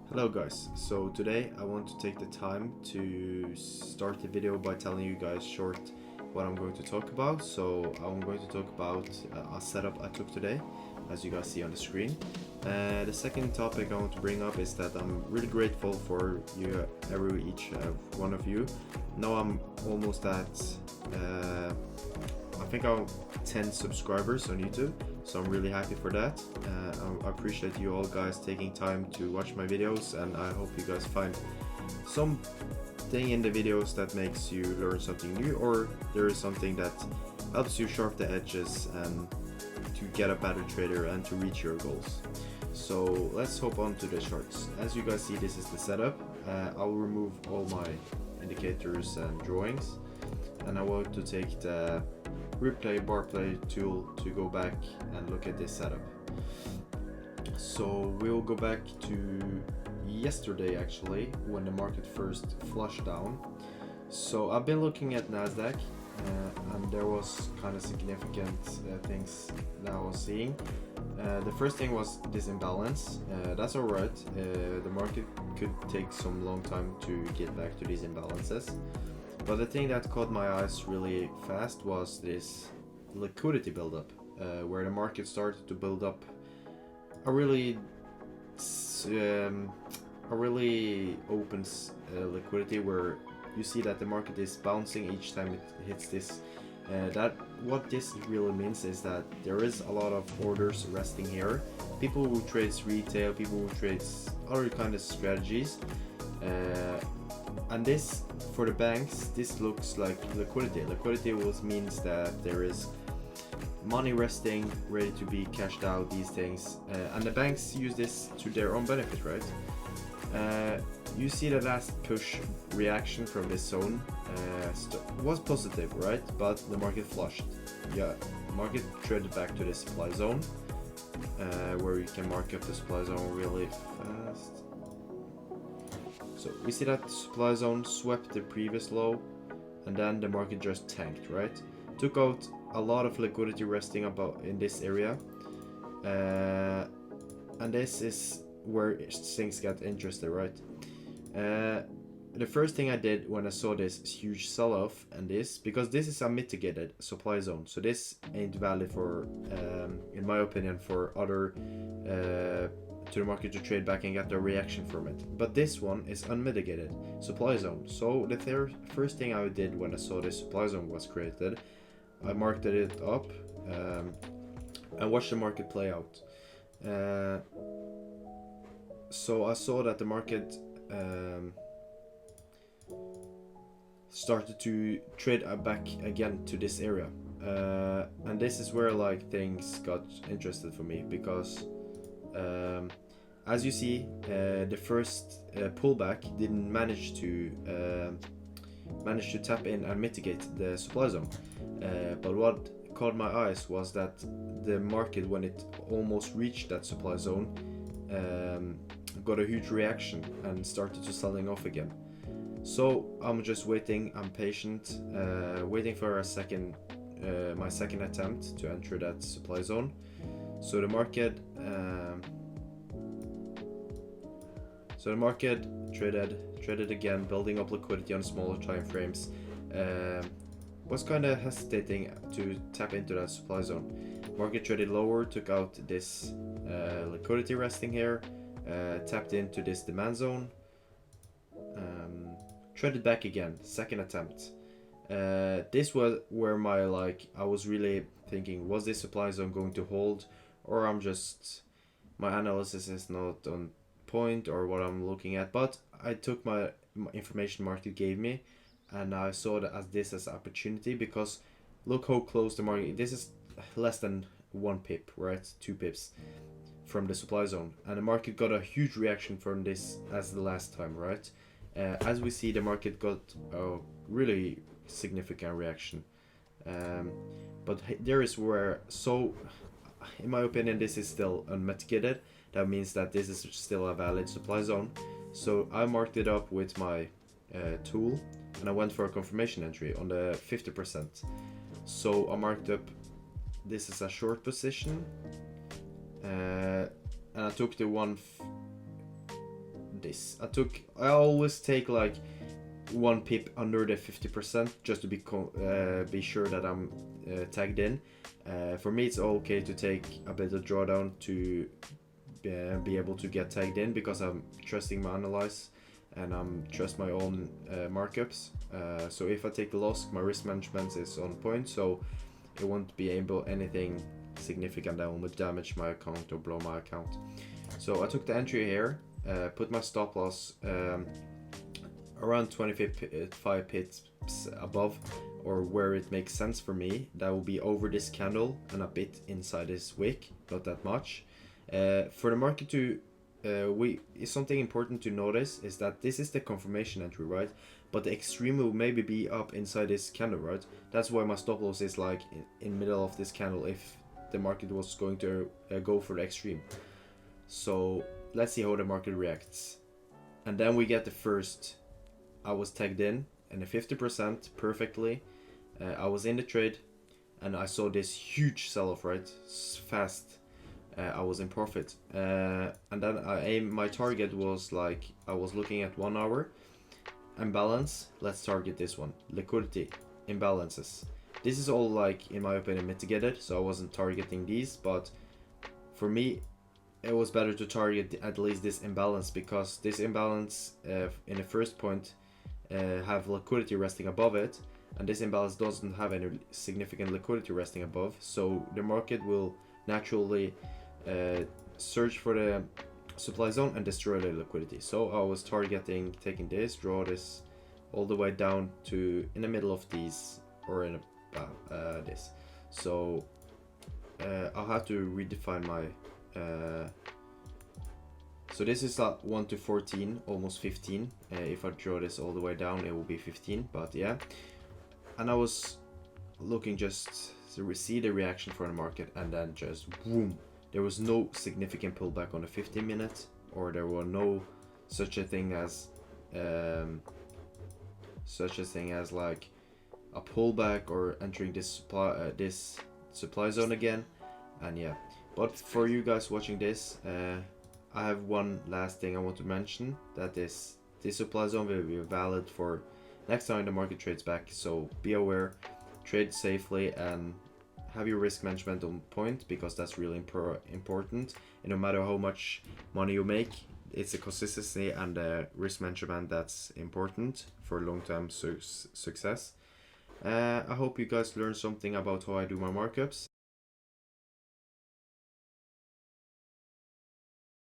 Hello guys, so today I want to take the time to start the video by telling you guys short what I'm going to talk about. So I'm going to talk about a setup I took today, as you guys see on the screen. The second topic I want to bring up is that I'm really grateful for you, each one of you. Now I'm almost at, I think I'm 10 subscribers on YouTube. So I'm really happy for that. I appreciate you all guys taking time to watch my videos, and I hope you guys find something in the videos that makes you learn something new, or there is something that helps you sharpen the edges and to get a better trader and to reach your goals. So let's hop on to the charts. As you guys see, this is the setup. I will remove all my indicators and drawings, and I want to take the replay bar play tool to go back and look at this setup. So we'll go back to yesterday actually, when the market first flushed down. So I've been looking at NASDAQ and there was kind of significant things that I was seeing. The first thing was this imbalance. That's alright. The market could take some long time to get back to these imbalances. But the thing that caught my eyes really fast was this liquidity buildup, where the market started to build up a really open liquidity, where you see that the market is bouncing each time it hits this. What this really means is that there is a lot of orders resting here. People who trades retail, people who trades other kind of strategies. And this, for the banks, this looks like liquidity. Liquidity means that there is money resting, ready to be cashed out, these things. And the banks use this to their own benefit, right? You see the last push reaction from this zone was positive, right? But the market flushed. Yeah, market traded back to the supply zone, where you can mark up the supply zone really fast. So we see that supply zone swept the previous low, and then the market just tanked, right? Took out a lot of liquidity resting about in this area, and this is where things got interesting, right? The first thing I did when I saw this huge sell-off, and this, because this is a mitigated supply zone, so this ain't valid for, in my opinion, for other to the market to trade back and get a reaction from it. But this one is unmitigated supply zone. So the first thing I did when I saw this supply zone was created, I marked it up and watched the market play out. So I saw that the market started to trade back again to this area, and this is where like things got interested for me, because as you see, the first pullback didn't manage to tap in and mitigate the supply zone. But what caught my eyes was that the market, when it almost reached that supply zone, got a huge reaction and started to selling off again. So I'm just waiting. I'm patient, waiting for my second attempt to enter that supply zone. So the market traded again, building up liquidity on smaller time frames. Was kind of hesitating to tap into that supply zone. Market traded lower, took out this liquidity resting here, tapped into this demand zone, traded back again, second attempt. This was where I was really thinking, was this supply zone going to hold, or my analysis is not on point, or what I'm looking at. But I took my information market gave me, and I saw that this as an opportunity, because look how close the market, this is less than 1 pip, right? 2 pips from the supply zone, and the market got a huge reaction from this as the last time, right? As we see, the market got a really significant reaction, but there is where, so in my opinion, this is still unmitigated. That means that this is still a valid supply zone. So I marked it up with my tool, and I went for a confirmation entry on the 50%. So I marked up, this is a short position, and I took the this. I always take like 1 pip under the 50% just to be sure that I'm tagged in. For me, it's okay to take a bit of drawdown to be able to get tagged in, because I'm trusting my analyze and I'm trust my own markups. So if I take the loss, my risk management is on point, so it won't be able anything significant that will damage my account or blow my account. So I took the entry here, put my stop loss around 25 pips above, or where it makes sense for me. That will be over this candle and a bit inside this wick, not that much. For the market to something important to notice is that this is the confirmation entry, right? But the extreme will maybe be up inside this candle, right? That's why my stop loss is like in middle of this candle if the market was going to go for the extreme. So let's see how the market reacts. And then we get the first. I was tagged in and the 50% perfectly. I was in the trade and I saw this huge sell-off, right? Fast. I was in profit. And then my target was like, I was looking at 1 hour. Imbalance, let's target this one. Liquidity, imbalances. This is all like, in my opinion, mitigated, so I wasn't targeting these, but for me, it was better to target at least this imbalance, because this imbalance in the first point have liquidity resting above it, and this imbalance doesn't have any significant liquidity resting above, so the market will naturally search for the supply zone and destroy the liquidity. So I was targeting taking this, draw this all the way down to in the middle of these, or in this. So I'll have to redefine my so this is 1 to 14, almost 15. If I draw this all the way down, it will be 15, but yeah. And I was looking just to see the reaction for the market, and then just boom. There was no significant pullback on the 15 minutes, or there were no such a thing as like a pullback or entering this supply zone again. And yeah, but for you guys watching this, I have one last thing I want to mention, that this supply zone will be valid for next time the market trades back. So be aware, trade safely, and have your risk management on point, because that's really important. And no matter how much money you make, it's the consistency and the risk management that's important for long-term success. I hope you guys learned something about how I do my markups.